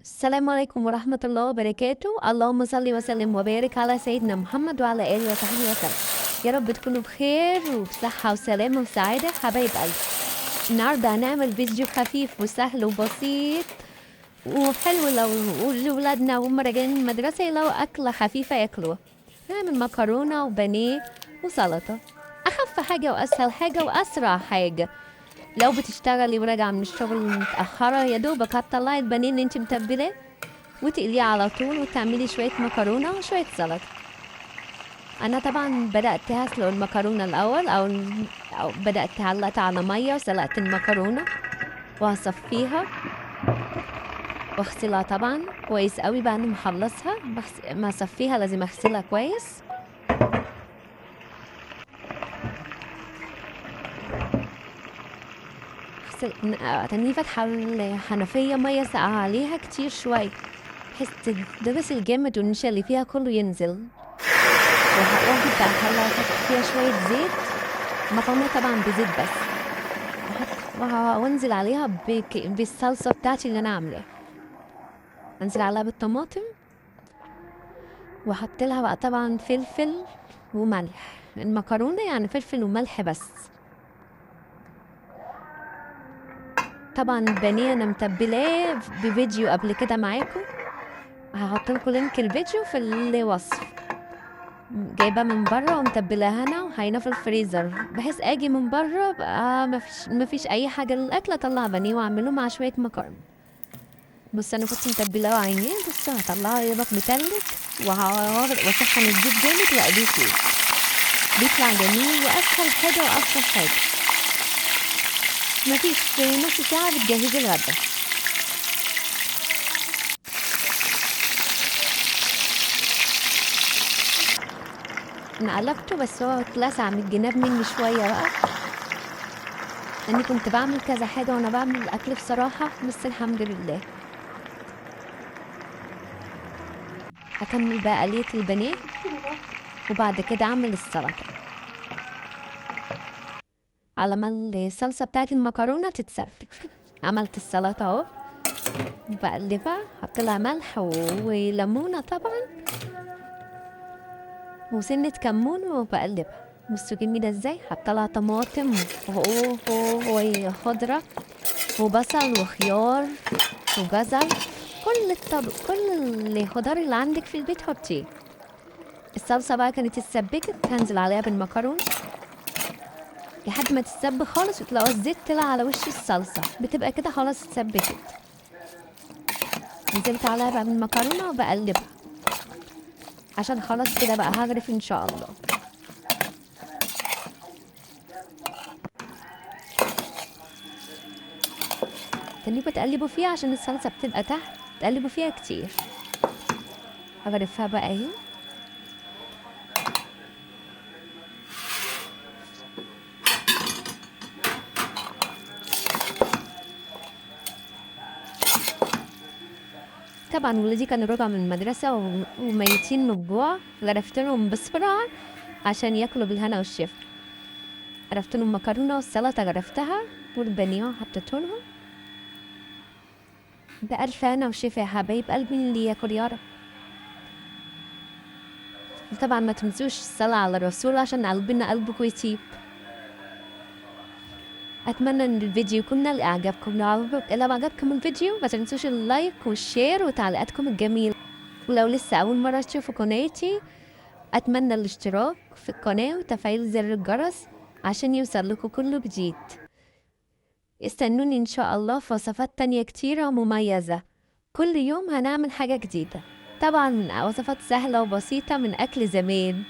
السلام عليكم ورحمة الله وبركاته. اللهم صل وسلم وبارك على سيدنا محمد وعلى آله وصحبه وسلم. يا رب تكونوا بخير وبصحة وسلامة وسعادة حبايب قلبي. النهاردة هنعمل فيديو خفيف وسهل وبسيط وحلو لو ولادنا وهم راجعين من المدرسة يلاقوا أكلة خفيفة ياكلوها. نعمل مكرونة وبانيه وسلطة، أخف حاجة وأسهل حاجة وأسرع حاجة. لو بتشتغلي وراجعة من الشغل متأخرة يا دوبك هتطلعي البانيه اللي انت متبلاه وتقليه على طول وتعملي شوية مكرونة وشوية سلطة. أنا طبعا بدأت أسلق المكرونة الأول أو بدأت علقت على مية وسلقت المكرونة وهصفيها واغسلها طبعا كويس قوي بعد ما اخلصها. ما اصفيها لازم اغسلها كويس. تاني فاتحة الحنفية مية ساقعة عليها كتير شوية بحيث تدبس الجامد والنشا اللي فيها كله ينزل. وهحط هلا فيها شوية زيت، مكرونة طبعا بزيت بس، وانزل عليها بالصلصة بتاعتي اللي انا عاملاها. انزل عليها بالطماطم واحط لها بقى طبعا فلفل وملح. المكرونة يعني فلفل وملح بس. طبعا البانيه انا متبلاه بفيديو قبل كده معاكم، هحط لكم لينك الفيديو في الوصف. جايباه من بره ومتبلاها انا وهينه في الفريزر بحيث اجي من بره بقى مفيش اي حاجه للاكل، اطلع بانيه واعمله مع شويه مكرونه. بص انا كنت متبلاه عينين، بص هطلعه يبقى متلج واسخن الزيت جامد واقليه فيه. بيطلع جميل واسهل حاجه واسهل حاجه. مفيش في نص ساعه بتجهزي الغدا. انا قلبته بس هو اتلسع من الجناب مني شويه بقى، لاني كنت بعمل كذا حاجه وانا بعمل الاكل بصراحه، بس الحمد لله. هكمل بقى قليه البانيه وبعد كده اعمل السلطه على ما الصلصه بتاعت المكرونه تتسبك. عملت السلطه اهو، بقلبها، حط لها ملح وليمونه طبعا وسنه كمون وبقلبها. بصوا جميله ازاي، حط لها طماطم وخضره وبصل وخيار وجزر، كل الخضار اللي عندك في البيت حطيه. الصلصه بقى كانت اتسبكت، هنزل عليها بالمكرونه لحد ما تتسبك خالص وتلاقوا الزيت طلع على وش الصلصه، بتبقى كده خلاص اتسبكت. نزلت عليها بقى بالمكرونه وبقلبها عشان خلاص كده بقى هغرف ان شاء الله. تقلبوا تقلبوا فيها عشان الصلصه بتبقى تحت، تقلبوا فيها كتير. هغرفها بقى اهي. طبعا ولادي كانوا راجعوا من المدرسة وميتين من الجوع، غرفت لهم بسرعة عشان ياكلوا بالهنا والشفا. غرفت لهم مكرونة والسلطة غرفتها والبانيه حطيته لهم. بألف هنا وشفا يا حبايب قلبي اللي ياكل يا رب. طبعا ما تنسوش الصلاة على الرسول عشان قلبنا قلبكم يطيب. أتمنى إن الفيديو يكون نال إعجابكم. لو عجبكم الفيديو ما تنسوش اللايك والشير وتعليقاتكم الجميلة. ولو لسه أول مرة تشوفوا قناتي أتمنى الاشتراك في القناة وتفعيل زر الجرس عشان يوصل لكم كل جديد. استنوني إن شاء الله في وصفات تانية كتيرة ومميزة. كل يوم هنعمل حاجة جديدة، طبعا من وصفات سهلة وبسيطة من أكل زمان.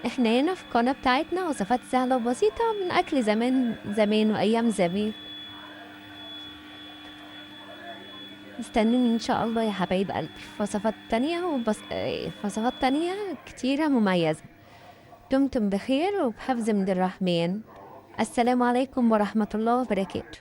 احنا هنا في القناة بتاعتنا وصفات سهلة وبسيطة من أكل زمان زمان وأيام زمان. استنوني إن شاء الله يا حبايب قلبي في وصفات تانية وصفات تانية كتيرة مميزة. دمتم بخير وبحفظ من الرحمن. السلام عليكم ورحمة الله وبركاته.